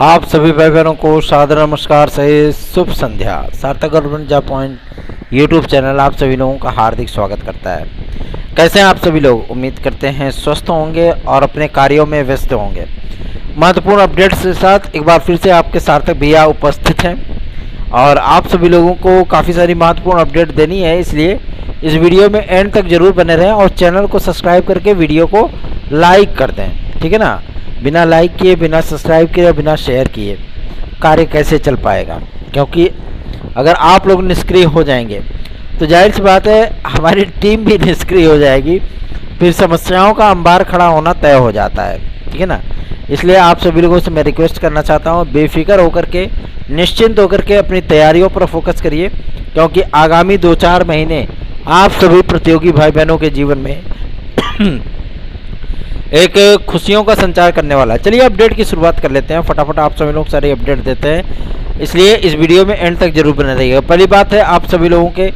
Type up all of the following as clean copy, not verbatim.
आप सभी भाई बहनों को सादर नमस्कार सहित शुभ संध्या। सार्थक government job point YouTube channel आप सभी लोगों का हार्दिक स्वागत करता है। कैसे हैं आप सभी लोग? उम्मीद करते हैं स्वस्थ होंगे और अपने कार्यों में व्यस्त होंगे। महत्वपूर्ण अपडेट्स के साथ एक बार फिर से आपके सार्थक भैया उपस्थित हैं और आप सभी लोगों को काफ़ी सारी महत्वपूर्ण अपडेट देनी है, इसलिए इस वीडियो में एंड तक जरूर बने रहें और चैनल को सब्सक्राइब करके वीडियो को लाइक कर दें। ठीक है ना? बिना लाइक किए, बिना सब्सक्राइब किए, बिना शेयर किए कार्य कैसे चल पाएगा? क्योंकि अगर आप लोग निष्क्रिय हो जाएंगे तो जाहिर सी बात है हमारी टीम भी निष्क्रिय हो जाएगी, फिर समस्याओं का अंबार खड़ा होना तय हो जाता है। ठीक है ना? इसलिए आप सभी लोगों से मैं रिक्वेस्ट करना चाहता हूँ, बेफिक्र होकर के, निश्चिंत होकर के अपनी तैयारियों पर फोकस करिए, क्योंकि आगामी 2-4 महीने आप सभी प्रतियोगी भाई बहनों के जीवन में एक खुशियों का संचार करने वाला है। चलिए अपडेट की शुरुआत कर लेते हैं, फटाफट आप सभी लोग सारे अपडेट देते हैं, इसलिए इस वीडियो में एंड तक जरूर बने रहिएगा। पहली बात है, आप सभी लोगों के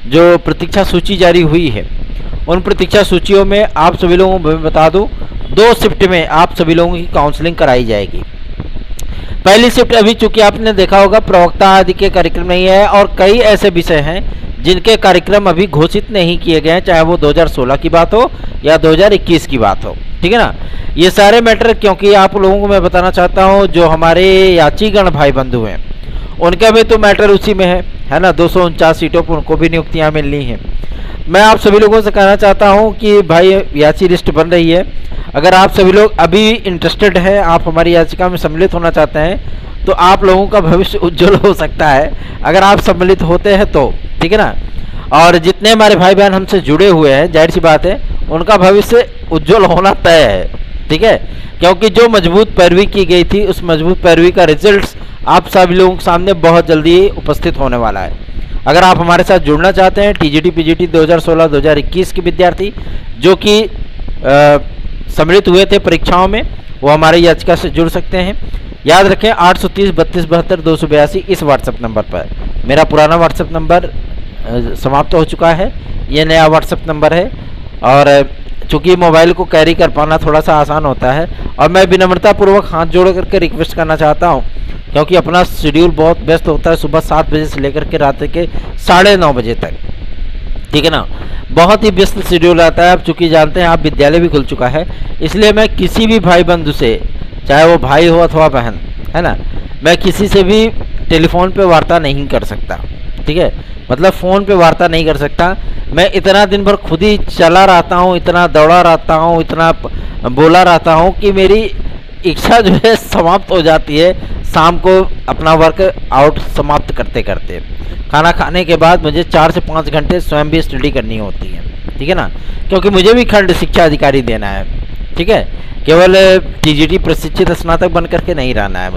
जो प्रतीक्षा सूची जारी हुई है, उन प्रतीक्षा सूचियों में आप सभी लोगों को मैं बता दूं, 2 शिफ्ट में आप सभी लोगों की काउंसलिंग कराई जाएगी। पहली शिफ्ट अभी चूंकि आपने देखा होगा प्रवक्ता आदि के कार्यक्रम नहीं है और कई ऐसे विषय हैं जिनके कार्यक्रम अभी घोषित नहीं किए गए हैं, चाहे वो 2016 की बात हो या 2021 की बात हो। ठीक है ना? ये सारे मैटर क्योंकि आप लोगों को मैं बताना चाहता हूँ, जो हमारे याचीगण भाई बंधु हैं उनका भी तो मैटर उसी में है ना? 249 सीटों पर उनको भी नियुक्तियाँ मिलनी हैं। मैं आप सभी लोगों से कहना चाहता हूँ कि भाई याची लिस्ट बन रही है, अगर आप सभी लोग अभी इंटरेस्टेड हैं, आप हमारी याचिका में सम्मिलित होना चाहते हैं, तो आप लोगों का भविष्य उज्जवल हो सकता है अगर आप सम्मिलित होते हैं तो। ठीक है ना? और जितने हमारे भाई बहन हमसे जुड़े हुए हैं, जाहिर सी बात है उनका भविष्य उज्जवल होना तय है। ठीक है? क्योंकि जो मजबूत पैरवी की गई थी, उस मजबूत पैरवी का रिजल्ट्स आप सभी लोगों के सामने बहुत जल्दी उपस्थित होने वाला है। अगर आप हमारे साथ जुड़ना चाहते हैं, टीजीटी पीजीटी 2016-2021 के विद्यार्थी जो कि सम्मिलित हुए थे परीक्षाओं में, वो हमारे याचिका से जुड़ सकते हैं। याद रखें 830 32 72 282 इस व्हाट्सएप नंबर पर। मेरा पुराना व्हाट्सएप नंबर समाप्त हो चुका है, ये नया व्हाट्सएप नंबर है और चूँकि मोबाइल को कैरी कर पाना थोड़ा सा आसान होता है और मैं विनम्रतापूर्वक हाथ जोड़ करके रिक्वेस्ट करना चाहता हूँ, क्योंकि अपना शेड्यूल बहुत व्यस्त होता है, सुबह 7 बजे से लेकर के रात के 9:30 बजे तक। ठीक है ना? बहुत ही व्यस्त शेड्यूल आता है। अब चूँकि जानते हैं आप विद्यालय भी खुल चुका है, इसलिए मैं किसी भी भाई बंधु से, चाहे वो भाई हो अथवा बहन, है ना, मैं किसी से भी टेलीफोन पे वार्ता नहीं कर सकता। ठीक है? मतलब फ़ोन पे वार्ता नहीं कर सकता। मैं इतना दिन भर खुद ही चला रहता हूँ, इतना दौड़ा रहता हूँ, इतना बोला रहता हूँ कि मेरी इच्छा जो है समाप्त हो जाती है शाम को अपना वर्क आउट समाप्त करते करते। खाना खाने के बाद मुझे 4 से 5 घंटे स्वयं भी स्टडी करनी होती है। ठीक है ना? क्योंकि मुझे भी खंड शिक्षा अधिकारी देना है। ठीक है? केवल टीजीटी प्रशिक्षित स्नातक बन करके नहीं रहना है,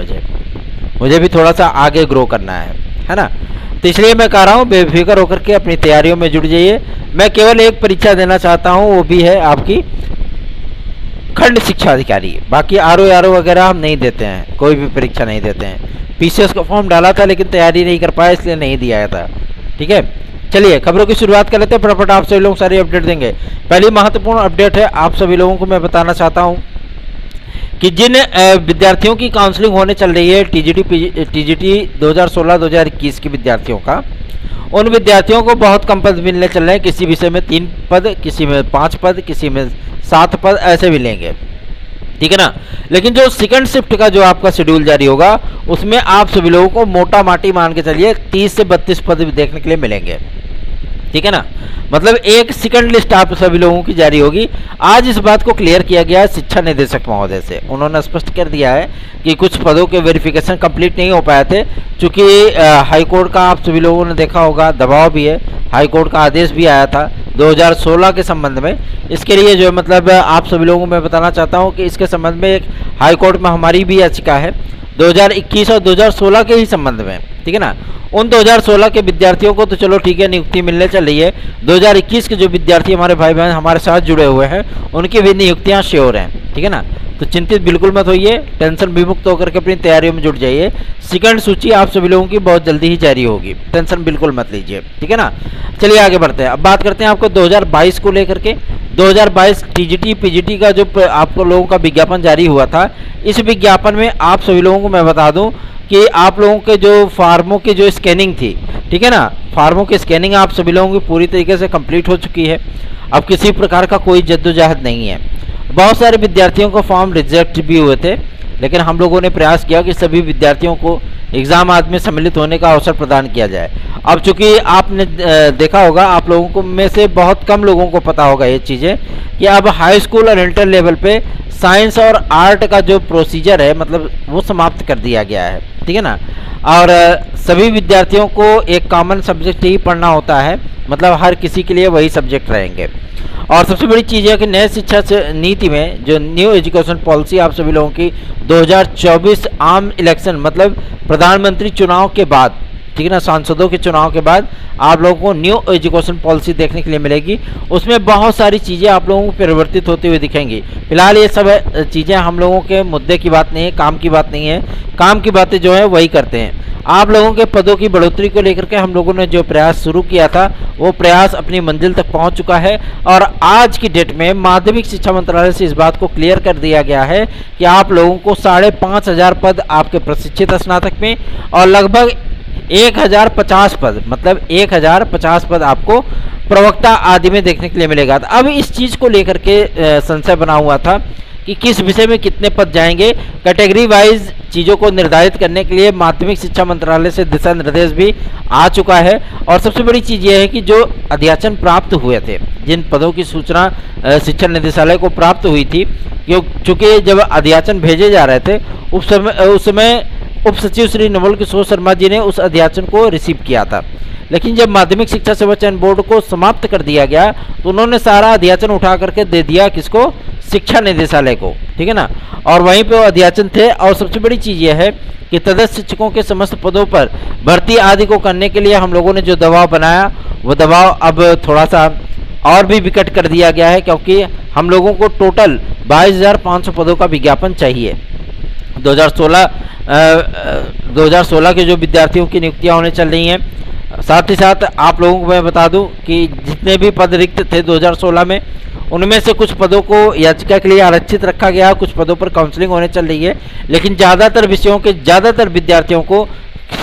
मुझे भी थोड़ा सा आगे ग्रो करना है ना? तो इसलिए मैं कह रहा हूँ बेफिक्र होकर के अपनी तैयारियों में जुड़ जाइए। मैं केवल एक परीक्षा देना चाहता हूँ, वो भी है आपकी खंड शिक्षा अधिकारी। बाकी आरओ वगैरह हम नहीं देते हैं, कोई भी परीक्षा नहीं देते हैं। पीसीएस का फॉर्म डाला था लेकिन तैयारी नहीं कर पाया, इसलिए नहीं दिया था। ठीक है? चलिए खबरों की शुरुआत कर लेते हैं, फटाफट आप सभी लोग सारी अपडेट देंगे। पहली महत्वपूर्ण अपडेट है, आप सभी लोगों को मैं बताना चाहता हूँ कि जिन विद्यार्थियों की काउंसलिंग होने चल रही है टीजीटी 2016-2021 के विद्यार्थियों का, उन विद्यार्थियों को बहुत कम पद मिलने चल रहे हैं। किसी विषय में 3 पद, किसी में 5 पद, किसी में 7 पद ऐसे मिलेंगे। ठीक है ना? लेकिन जो सेकंड शिफ्ट का जो आपका शेड्यूल जारी होगा, उसमें आप सभी लोगों को मोटा माटी मान के चलिए 30 से 32 पद भी देखने के लिए मिलेंगे। ठीक है ना? मतलब एक सेकंड लिस्ट आप सभी लोगों की जारी होगी। आज इस बात को क्लियर किया गया है शिक्षा निदेशक महोदय से, उन्होंने स्पष्ट कर दिया है कि कुछ पदों के वेरिफिकेशन कंप्लीट नहीं हो पाए थे, क्योंकि हाईकोर्ट का आप सभी लोगों ने देखा होगा दबाव भी है, हाईकोर्ट का आदेश भी आया था 2016 के संबंध में। इसके लिए जो मतलब आप सभी लोगों को मैं बताना चाहता हूँ कि इसके संबंध में एक हाईकोर्ट में हमारी भी याचिका है 2021 और 2016 के ही संबंध में। ठीक है ना? उन 2016 के विद्यार्थियों को तो चलो ठीक है, नियुक्ति मिलने चल रही है। 2021 के जो विद्यार्थी हमारे भाई बहन हमारे साथ जुड़े हुए हैं, उनकी भी नियुक्तियां श्योर हैं। ठीक है ना? तो चिंतित बिल्कुल मत होइए, टेंशन विमुक्त होकर के अपनी तैयारियों में जुट जाइए। सेकंड सूची आप सभी लोगों की बहुत जल्दी ही जारी होगी, टेंशन बिल्कुल मत लीजिए। ठीक है ना? चलिए आगे बढ़ते हैं। अब बात करते हैं आपको 2022 को लेकर के। 2022 टीजीटी पीजीटी का जो आप लोगों का विज्ञापन जारी हुआ था, इस विज्ञापन में आप सभी लोगों को मैं बता दूं कि आप लोगों के जो फार्मों की जो स्कैनिंग थी, ठीक है ना, फार्मों की स्कैनिंग आप सभी लोगों की पूरी तरीके से कंप्लीट हो चुकी है। अब किसी प्रकार का कोई जद्दोजहद नहीं है। बहुत सारे विद्यार्थियों को फॉर्म रिजेक्ट भी हुए थे, लेकिन हम लोगों ने प्रयास किया कि सभी विद्यार्थियों को एग्ज़ाम आज में सम्मिलित होने का अवसर प्रदान किया जाए। अब चूंकि आपने देखा होगा, आप लोगों को में से बहुत कम लोगों को पता होगा ये चीज़ें कि अब हाई स्कूल और इंटर लेवल पे साइंस और आर्ट का जो प्रोसीजर है, मतलब वो समाप्त कर दिया गया है, ठीक है ना। और सभी विद्यार्थियों को एक कॉमन सब्जेक्ट ही पढ़ना होता है, मतलब हर किसी के लिए वही सब्जेक्ट रहेंगे। और सबसे बड़ी चीज़ है कि नए शिक्षा नीति में जो न्यू एजुकेशन पॉलिसी आप सभी लोगों की 2024 आम इलेक्शन, मतलब प्रधानमंत्री चुनाव के बाद, ठीक है ना, सांसदों के चुनाव के बाद आप लोगों को न्यू एजुकेशन पॉलिसी देखने के लिए मिलेगी। उसमें बहुत सारी चीज़ें आप लोगों को परिवर्तित होती हुई दिखेंगी। फिलहाल ये सब चीज़ें हम लोगों के मुद्दे की बात नहीं है, काम की बात नहीं है। काम की बातें जो है वही करते हैं। आप लोगों के पदों की बढ़ोतरी को लेकर के हम लोगों ने जो प्रयास शुरू किया था, वो प्रयास अपनी मंजिल तक पहुंच चुका है। और आज की डेट में माध्यमिक शिक्षा मंत्रालय से इस बात को क्लियर कर दिया गया है कि आप लोगों को 5,500 पद आपके प्रशिक्षित स्नातक में और लगभग 1,050 पद, मतलब 1,050 पद आपको प्रवक्ता आदि में देखने के लिए मिलेगा। तो अब इस चीज़ को लेकर के संशय बना हुआ था कि किस विषय में कितने पद जाएंगे। कैटेगरी वाइज चीज़ों को निर्धारित करने के लिए माध्यमिक शिक्षा मंत्रालय से दिशा निर्देश भी आ चुका है। और सबसे बड़ी चीज़ ये है कि जो अध्याचन प्राप्त हुए थे, जिन पदों की सूचना शिक्षा निदेशालय को प्राप्त हुई थी, क्योंकि जब अध्याचन भेजे जा रहे थे उस समय उप सचिव श्री नवल किशोर शर्मा जी ने उस अध्याचन को रिसीव किया था। लेकिन जब माध्यमिक शिक्षा सेवा चयन बोर्ड को समाप्त कर दिया गया तो उन्होंने सारा अध्याचन उठा करके दे दिया किसको, शिक्षा निदेशालय को, ठीक है ना। और वहीं पे वो अध्याचन थे। और सबसे बड़ी चीज़ यह है कि तदस्थ शिक्षकों के समस्त पदों पर भर्ती आदि को करने के लिए हम लोगों ने जो दबाव बनाया, वो दबाव अब थोड़ा सा और भी विकट कर दिया गया है, क्योंकि हम लोगों को टोटल 22,500 पदों का विज्ञापन चाहिए। 2016 के जो विद्यार्थियों की नियुक्तियां होने चल रही हैं। साथ ही साथ आप लोगों को मैं बता दूं कि जितने भी पद रिक्त थे 2016 में, उनमें से कुछ पदों को याचिका के लिए आरक्षित रखा गया, कुछ पदों पर काउंसलिंग होने चल रही है। लेकिन ज़्यादातर विषयों के ज़्यादातर विद्यार्थियों को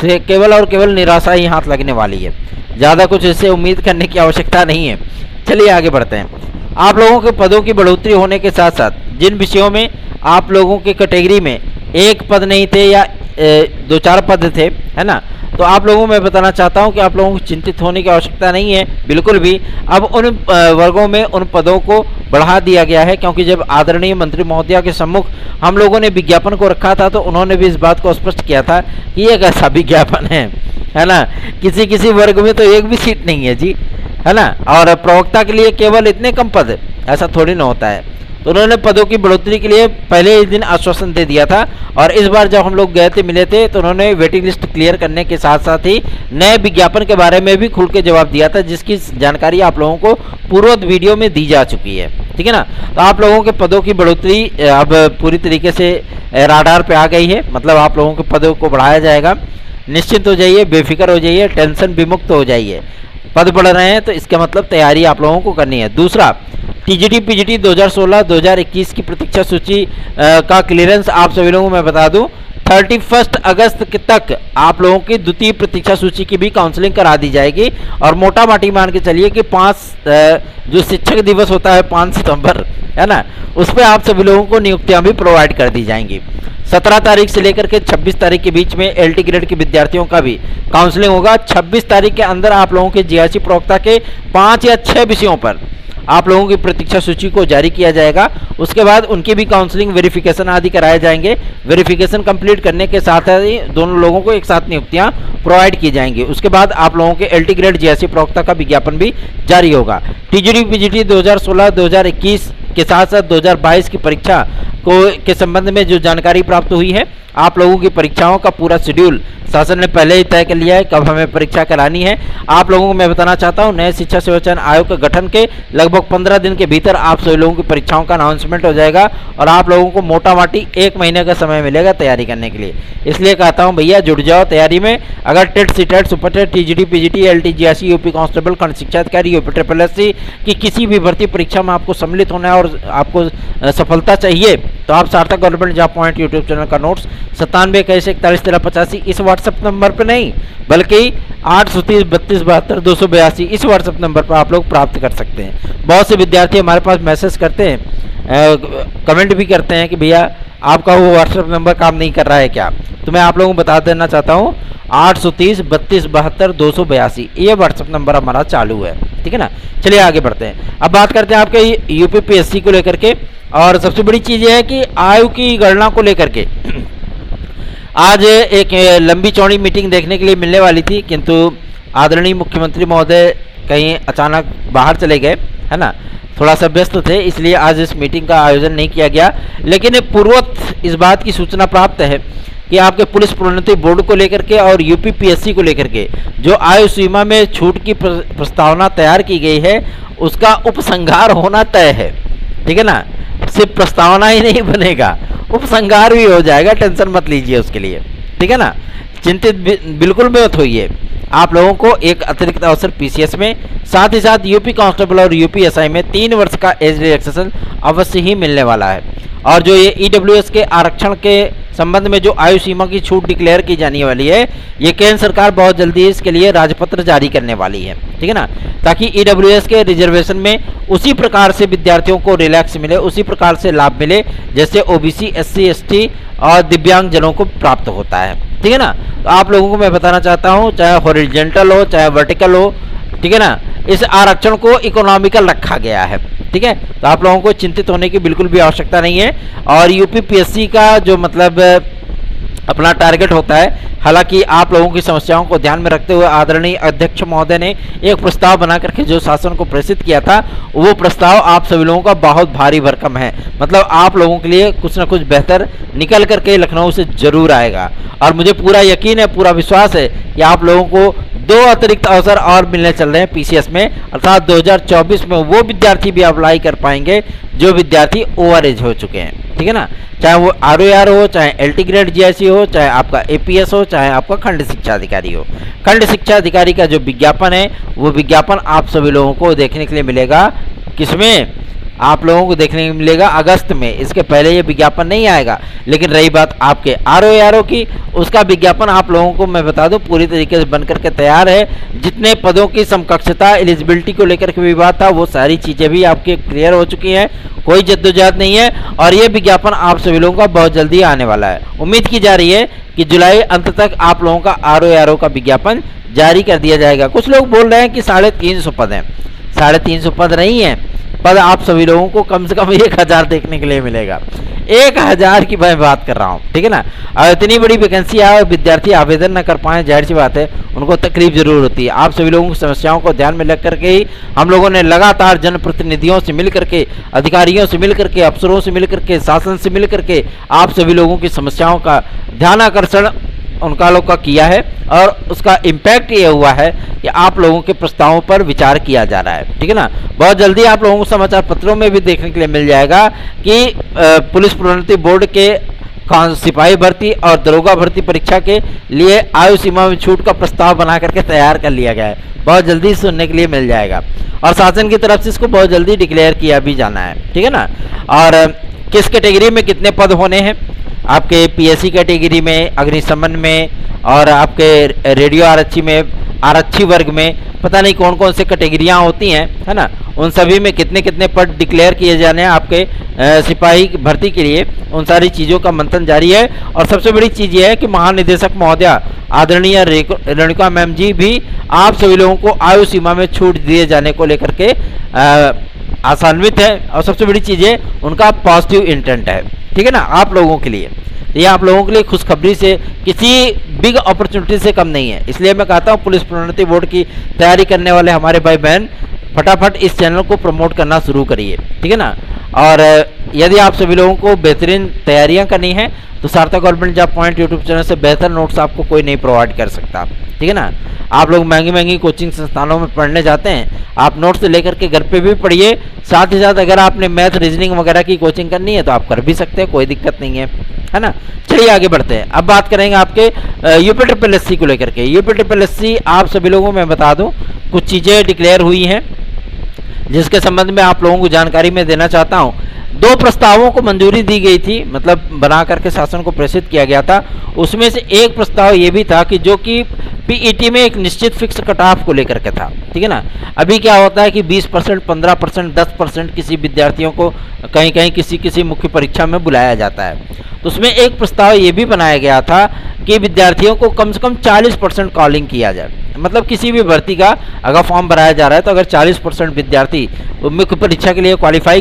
केवल और केवल निराशा ही हाथ लगने वाली है। ज़्यादा कुछ इससे उम्मीद करने की आवश्यकता नहीं है। चलिए आगे बढ़ते हैं। आप लोगों के पदों की बढ़ोतरी होने के साथ साथ जिन विषयों में आप लोगों की कैटेगरी में एक पद नहीं थे या 2-4 पद थे, है ना, तो आप लोगों को मैं बताना चाहता हूं कि आप लोगों को चिंतित होने की आवश्यकता नहीं है, बिल्कुल भी। अब उन वर्गों में उन पदों को बढ़ा दिया गया है, क्योंकि जब आदरणीय मंत्री महोदया के सम्मुख हम लोगों ने विज्ञापन को रखा था तो उन्होंने भी इस बात को स्पष्ट किया था कि ये कैसा विज्ञापन है ना, किसी वर्ग में तो एक भी सीट नहीं है जी, है ना। और प्रवक्ता के लिए केवल इतने कम पद, ऐसा थोड़ी ना होता है। तो उन्होंने पदों की बढ़ोतरी के लिए पहले ही दिन आश्वासन दे दिया था। और इस बार जब हम लोग गए थे, मिले थे, तो उन्होंने वेटिंग लिस्ट क्लियर करने के साथ साथ ही नए विज्ञापन के बारे में भी खुल के जवाब दिया था, जिसकी जानकारी आप लोगों को पूर्व वीडियो में दी जा चुकी है, ठीक है ना। तो आप लोगों के पदों की बढ़ोतरी अब पूरी तरीके से राडार पे आ गई है, मतलब आप लोगों के पदों को बढ़ाया जाएगा। निश्चिंत हो जाइए, बेफिक्र हो जाइए, टेंशन विमुक्त हो जाइए। पद बढ़ रहे हैं तो इसका मतलब तैयारी आप लोगों को करनी है। दूसरा, टीजीटी पीजीटी 2016-2021 की प्रतीक्षा सूची का क्लियरेंस आप सभी लोगों को मैं बता दूं 31 अगस्त तक आप लोगों की द्वितीय प्रतीक्षा सूची की भी काउंसलिंग करा दी जाएगी। और मोटा माटी मान के चलिए कि 5 जो शिक्षक दिवस होता है 5 सितंबर, है ना, उस पर आप सभी लोगों को नियुक्तियां भी प्रोवाइड कर दी जाएंगी। 17 तारीख से लेकर के 26 तारीख के बीच में एलटी ग्रेड के विद्यार्थियों का भी काउंसलिंग होगा। 26 तारीख के अंदर आप लोगों के जीआरसी प्रवक्ता के 5 या 6 विषयों पर आप लोगों की प्रतीक्षा सूची को जारी किया जाएगा। उसके बाद उनकी भी काउंसलिंग, वेरिफिकेशन आदि कराए जाएंगे। वेरिफिकेशन कंप्लीट करने के साथ ही दोनों लोगों को एक साथ नियुक्तियां प्रोवाइड की जाएंगी। उसके बाद आप लोगों के एलटी ग्रेड जीआरसी प्रवक्ता का विज्ञापन भी जारी होगा। टीजीटी पीजीटी 2016-2021 के साथ साथ 2022 की परीक्षा के संबंध में जो जानकारी प्राप्त हुई है, आप लोगों की परीक्षाओं का पूरा शेड्यूल शासन ने पहले ही तय कर लिया है, कब हमें परीक्षा करानी है। आप लोगों को मैं बताना चाहता हूं, नए शिक्षा सेवा चयन आयोग के गठन के लगभग 15 दिन के भीतर आप सभी लोगों की परीक्षाओं का अनाउंसमेंट हो जाएगा और आप लोगों को मोटा माटी 1 महीने का समय मिलेगा तैयारी करने के लिए। इसलिए कहता हूं भैया जुट जाओ तैयारी में। अगर TET, CTET, super TET, TGT, PGT, LT, GRC, UP constable, खंड शिक्षा अधिकारी, यूपी ट्रिपल एससी की किसी भी भर्ती परीक्षा में आपको सम्मिलित होना है और आपको सफलता चाहिए तो आप सार्थक government job point YouTube channel का नोट्स 97 इस व्हाट्सएप नंबर पर नहीं बल्कि 830 इस व्हाट्सएप नंबर पर आप लोग प्राप्त कर सकते हैं। बहुत से विद्यार्थी हमारे पास मैसेज करते हैं, कमेंट भी करते हैं कि भैया आपका वो व्हाट्सएप नंबर काम नहीं कर रहा है क्या, तो मैं आप लोगों को बता देना चाहता हूँ 830 ये व्हाट्सएप नंबर हमारा चालू है, ठीक है ना। चलिए आगे बढ़ते हैं। अब बात करते हैं आपके यूपीपीएससी को लेकर के, और सबसे बड़ी चीज़ ये है कि आयु की गणना को लेकर के आज एक लंबी चौड़ी मीटिंग देखने के लिए मिलने वाली थी, किंतु आदरणीय मुख्यमंत्री महोदय कहीं अचानक बाहर चले गए, है ना, थोड़ा सा व्यस्त थे, इसलिए आज इस मीटिंग का आयोजन नहीं किया गया। लेकिन पूर्वत इस बात की सूचना प्राप्त है कि आपके पुलिस प्रोन्नति बोर्ड को लेकर के और यूपीपीएससी को लेकर के जो आयु सीमा में छूट की प्रस्तावना तैयार की गई है उसका उपसंहार होना तय है, ठीक है ना। सिर्फ प्रस्तावना ही नहीं बनेगा, उपसंहार भी हो जाएगा, टेंशन मत लीजिए उसके लिए, ठीक है ना। चिंतित बिल्कुल भी मत होइए। आप लोगों को एक अतिरिक्त अवसर पीसीएस में, साथ ही साथ यूपी कांस्टेबल और यूपीएसआई में 3 वर्ष का एज रिलैक्सेशन अवश्य ही मिलने वाला है। और जो ये ईडब्ल्यूएस के आरक्षण के संबंध में जो आयु सीमा की छूट डिक्लेयर की जाने वाली है, ये केंद्र सरकार बहुत जल्दी इसके लिए राजपत्र जारी करने वाली है, ठीक है ना, ताकि ईडब्ल्यूएस के रिजर्वेशन में उसी प्रकार से विद्यार्थियों को रिलैक्स मिले, उसी प्रकार से लाभ मिले जैसे ओबीसी, एससी, एसटी और दिव्यांग जनों को प्राप्त होता है, ठीक है ना। तो आप लोगों को मैं बताना चाहता हूँ, चाहे हॉरिजॉन्टल हो चाहे वर्टिकल हो, ठीक है ना, इस आरक्षण को इकोनॉमिकल रखा गया है, ठीक है। तो आप लोगों को चिंतित होने की बिल्कुल भी आवश्यकता नहीं है। और यूपीपीएससी का जो मतलब अपना टारगेट होता है, हालांकि आप लोगों की समस्याओं को ध्यान में रखते हुए आदरणीय अध्यक्ष महोदय ने एक प्रस्ताव बना करके जो शासन को प्रेषित किया था, वो प्रस्ताव आप सभी लोगों का बहुत भारी भरकम है। मतलब आप लोगों के लिए कुछ ना कुछ बेहतर निकल करके लखनऊ से जरूर आएगा, और मुझे पूरा यकीन है, पूरा विश्वास है कि आप लोगों को 2 अतिरिक्त अवसर और मिलने चल रहे हैं पीसीएस में, अर्थात 2024 में वो विद्यार्थी भी अप्लाई कर पाएंगे जो विद्यार्थी ओवर एज हो चुके हैं, ठीक है ना। चाहे वो आरओआर हो, चाहे एलटी ग्रेड जीआईसी हो, चाहे आपका एपीएस हो, चाहे आपका खंड शिक्षा अधिकारी हो। खंड शिक्षा अधिकारी का जो विज्ञापन है वो विज्ञापन आप सभी लोगों को देखने के लिए मिलेगा, किसमें आप लोगों को देखने को मिलेगा अगस्त में, इसके पहले ये विज्ञापन नहीं आएगा। लेकिन रही बात आपके आरओआर की, उसका विज्ञापन आप लोगों को मैं बता दूं पूरी तरीके से बनकर के तैयार है। जितने पदों की समकक्षता, एलिजिबिलिटी को लेकर के विवाद था, वो सारी चीज़ें भी आपके क्लियर हो चुकी हैं, कोई जद्दोजहद नहीं है। और ये विज्ञापन आप सभी लोगों का बहुत जल्दी आने वाला है। उम्मीद की जा रही है कि जुलाई अंत तक आप लोगों का आरओआर का विज्ञापन जारी कर दिया जाएगा। कुछ लोग बोल रहे हैं कि 350 पद हैं, 350 पद नहीं है, पद आप सभी लोगों को कम से कम 1000 देखने के लिए मिलेगा। 1000 की मैं बात कर रहा हूँ, ठीक है ना। और इतनी बड़ी वैकेंसी आए, विद्यार्थी आवेदन न कर पाए, जाहिर सी बात है उनको तकलीफ जरूर होती है। आप सभी लोगों की समस्याओं को ध्यान में रख करके ही हम लोगों ने लगातार जनप्रतिनिधियों से मिल करके, अधिकारियों से मिल करके, अफसरों से मिल करके, शासन से मिल करके आप सभी लोगों की समस्याओं का ध्यानाकर्षण उनका लोग का किया है, और उसका इम्पैक्ट ये हुआ है कि आप लोगों के प्रस्तावों पर विचार किया जा रहा है, ठीक है ना। बहुत जल्दी आप लोगों को समाचार पत्रों में भी देखने के लिए मिल जाएगा कि पुलिस प्रोन्नति बोर्ड के सिपाही भर्ती और दरोगा भर्ती परीक्षा के लिए आयु सीमा में छूट का प्रस्ताव बना करके तैयार कर लिया गया है। बहुत जल्दी सुनने के लिए मिल जाएगा, और शासन की तरफ से इसको बहुत जल्दी डिक्लेयर किया भी जाना है, ठीक है ना। और किस कैटेगरी में कितने पद होने हैं, आपके पीएससी कैटेगरी में, अग्निशमन में, और आपके रेडियो आरक्षी में, आरक्षी वर्ग में, पता नहीं कौन कौन से कैटेगरियाँ होती हैं, है ना, उन सभी में कितने कितने पद डिक्लेयर किए जाने हैं आपके सिपाही भर्ती के लिए, उन सारी चीज़ों का मंथन जारी है। और सबसे बड़ी चीज़ ये है कि महानिदेशक महोदया आदरणीय रेणुका मैम जी भी आप सभी लोगों को आयु सीमा में छूट दिए जाने को लेकर के आशान्वित है, और सबसे बड़ी चीज़ है उनका पॉजिटिव इंटेंट है, ठीक है ना, आप लोगों के लिए। ये आप लोगों के लिए खुशखबरी से, किसी बिग अपॉर्चुनिटी से कम नहीं है। इसलिए मैं कहता हूँ पुलिस प्रोन्नति बोर्ड की तैयारी करने वाले हमारे भाई बहन फटाफट इस चैनल को प्रमोट करना शुरू करिए, ठीक है ना। और यदि आप सभी लोगों को बेहतरीन तैयारियां करनी है तो सार्थक government job point YouTube channel से बेहतर नोट्स आपको कोई नहीं प्रोवाइड कर सकता, ठीक है ना। आप लोग महंगी महंगी कोचिंग संस्थानों में पढ़ने जाते हैं, आप नोट्स लेकर के घर पे भी पढ़िए, साथ ही साथ अगर आपने मैथ रीजनिंग वगैरह की कोचिंग करनी है तो आप कर भी सकते हैं, कोई दिक्कत नहीं है ना। चलिए आगे बढ़ते हैं। अब बात करेंगे आपके UPSSC को लेकर के। UPSSC आप सभी लोगों में बता दूं कुछ चीज़ें डिक्लेयर हुई हैं जिसके संबंध में आप लोगों को जानकारी मैं देना चाहता हूं। 2 प्रस्तावों को मंजूरी दी गई थी, मतलब बना करके शासन को प्रेषित किया गया था। उसमें से एक प्रस्ताव ये भी था कि जो कि पीईटी में एक निश्चित फिक्स कट ऑफ को लेकर के था, ठीक है ना। अभी क्या होता है कि 20%, 15%, 10% किसी विद्यार्थियों को कहीं कहीं किसी मुख्य परीक्षा में बुलाया जाता है। तो उसमें एक प्रस्ताव ये भी बनाया गया था कि विद्यार्थियों को कम से कम 40% कॉलिंग किया जाए। मतलब किसी भी भर्ती का अगर फॉर्म भराया जा रहा है तो अगर 40% विद्यार्थी मुख्य परीक्षा के लिए क्वालिफाई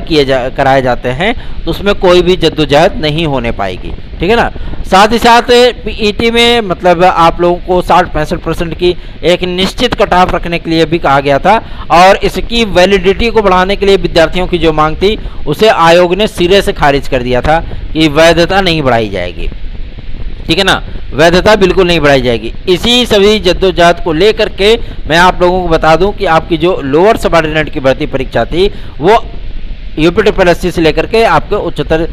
कराए जाते हैं तो उसमें कोई भी जद्दोजहद नहीं होने पाएगी, ठीक है ना। साथ ही साथ पीईटी में मतलब आप लोगों को 60-65% की एक निश्चित कट ऑफ रखने के लिए भी कहा गया था और इसकी वैलिडिटी को बढ़ाने के लिए विद्यार्थियों की जो मांग थी उसे आयोग ने सिरे से खारिज कर दिया था कि वैधता नहीं बढ़ाई जाएगी, ठीक है ना, वैधता बिल्कुल नहीं बढ़ाई जाएगी। इसी सभी जद्दोजहद को लेकर के मैं आप लोगों को बता दूं कि आपकी जो लोअर सबऑर्डिनेट की भर्ती परीक्षा थी वो UPSSC से लेकर के आपके उच्चतर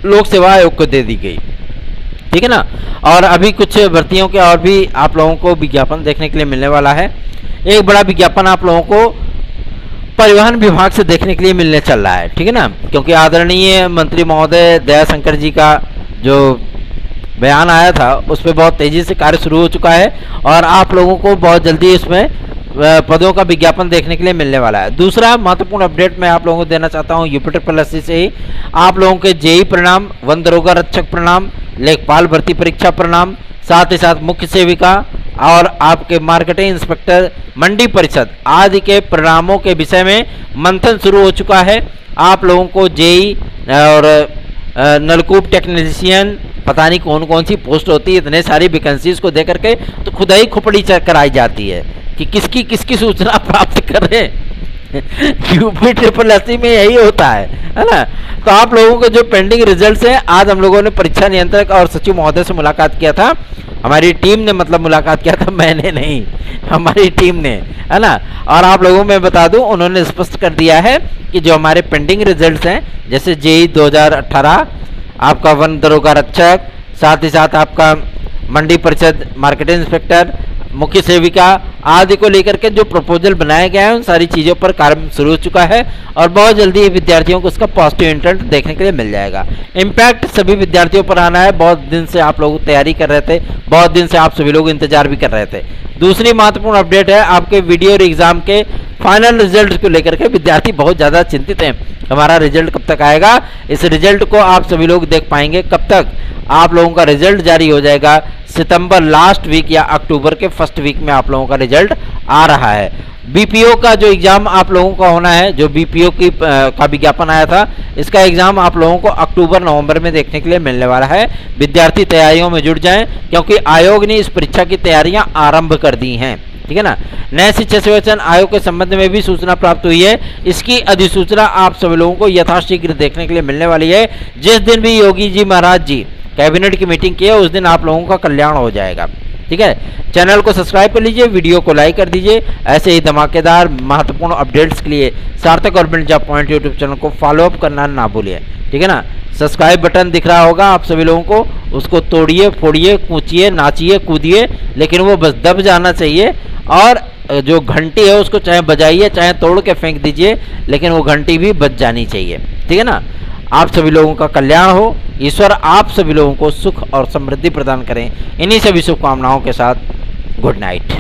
लोक सेवा आयोग को दे दी गई, ठीक है ना। और अभी कुछ भर्तियों के और भी आप लोगों को विज्ञापन देखने के लिए मिलने वाला है। एक बड़ा विज्ञापन आप लोगों को परिवहन विभाग से देखने के लिए मिलने चल रहा है, ठीक है ना, क्योंकि आदरणीय मंत्री महोदय दयाशंकर जी का जो बयान आया था उस पर बहुत तेजी से कार्य शुरू हो चुका है और आप लोगों को बहुत जल्दी इसमें पदों का विज्ञापन देखने के लिए मिलने वाला है। दूसरा महत्वपूर्ण अपडेट मैं आप लोगों को देना चाहता हूं UPSSC से ही आप लोगों के जेईई परिणाम, वन दरोगा रक्षक परिणाम, लेखपाल भर्ती परीक्षा परिणाम, साथ ही साथ मुख्य सेविका और आपके मार्केटिंग इंस्पेक्टर, मंडी परिषद आदि के परिणामों के विषय में मंथन शुरू हो चुका है। आप लोगों को जेईई और नलकूप टेक्नीशियन पता नहीं कौन कौन सी पोस्ट होती है, इतने सारी वैकेंसीज को देकर के तो खुदा ही खुपड़ी कराई जाती है कि किसकी सूचना प्राप्त करें। UPSSC में यही होता है ना। तो आप लोगों के जो पेंडिंग रिजल्ट्स हैं, आज हम लोगों ने परीक्षा नियंत्रक और सचिव महोदय से मुलाकात किया था। हमारी टीम ने मतलब मुलाकात किया था, मैंने नहीं, हमारी टीम ने, है ना। और आप लोगों में बता दूं उन्होंने स्पष्ट कर दिया है कि जो हमारे पेंडिंग रिजल्ट्स हैं जैसे जेईई 2018, आपका वन दरोगा रक्षक, साथ ही साथ आपका मंडी परिषद मार्केटिंग इंस्पेक्टर, मुख्य सेविका आदि को लेकर के जो प्रपोजल बनाया गया है उन सारी चीज़ों पर कार्य शुरू हो चुका है और बहुत जल्दी विद्यार्थियों को उसका पॉजिटिव इंटेंट देखने के लिए मिल जाएगा। इम्पैक्ट सभी विद्यार्थियों पर आना है। बहुत दिन से आप लोग तैयारी कर रहे थे, बहुत दिन से आप सभी लोग इंतजार भी कर रहे थे। दूसरी महत्वपूर्ण अपडेट है आपके वीडियो और एग्जाम के फाइनल रिजल्ट को लेकर के विद्यार्थी बहुत ज़्यादा चिंतित हैं। हमारा रिजल्ट कब तक आएगा? इस रिजल्ट को आप सभी लोग देख पाएंगे कब तक? आप लोगों का रिजल्ट जारी हो जाएगा सितंबर लास्ट वीक या अक्टूबर के फर्स्ट वीक में आप लोगों का रिजल्ट आ रहा है। बीपीओ का जो एग्ज़ाम आप लोगों का होना है, जो बीपीओ का विज्ञापन आया था, इसका एग्ज़ाम आप लोगों को अक्टूबर नवंबर में देखने के लिए मिलने वाला है। विद्यार्थी तैयारियों में जुट जाएं क्योंकि आयोग ने इस परीक्षा की तैयारियां आरंभ कर दी हैं, ठीक है ना। नए शिक्षा सेवाचयन आयोग के संबंध में भी सूचना प्राप्त हुई है। इसकी अधिसूचना आप सभी लोगों को यथाशीघ्र देखने के लिए मिलने वाली है। जिस दिन भी योगी जी महाराज जी कैबिनेट की मीटिंग की है उस दिन आप लोगों का कल्याण हो जाएगा, ठीक है। चैनल को सब्सक्राइब कर लीजिए, वीडियो को लाइक कर दीजिए। ऐसे ही धमाकेदार महत्वपूर्ण अपडेट्स के लिए सार्थक government job point YouTube channel को फॉलोअप करना ना भूलिए, ठीक है ना। सब्सक्राइब बटन दिख रहा होगा आप सभी लोगों को, उसको तोड़िए, फोड़िए, कूचिए, नाचिए, कूदिए, लेकिन वो बस दब जाना चाहिए। और जो घंटी है उसको चाहे बजाइए चाहे तोड़ के फेंक दीजिए, लेकिन वो घंटी भी बज जानी चाहिए, ठीक है ना। आप सभी लोगों का कल्याण हो, ईश्वर आप सभी लोगों को सुख और समृद्धि प्रदान करें। इन्हीं सभी शुभकामनाओं के साथ गुड नाइट।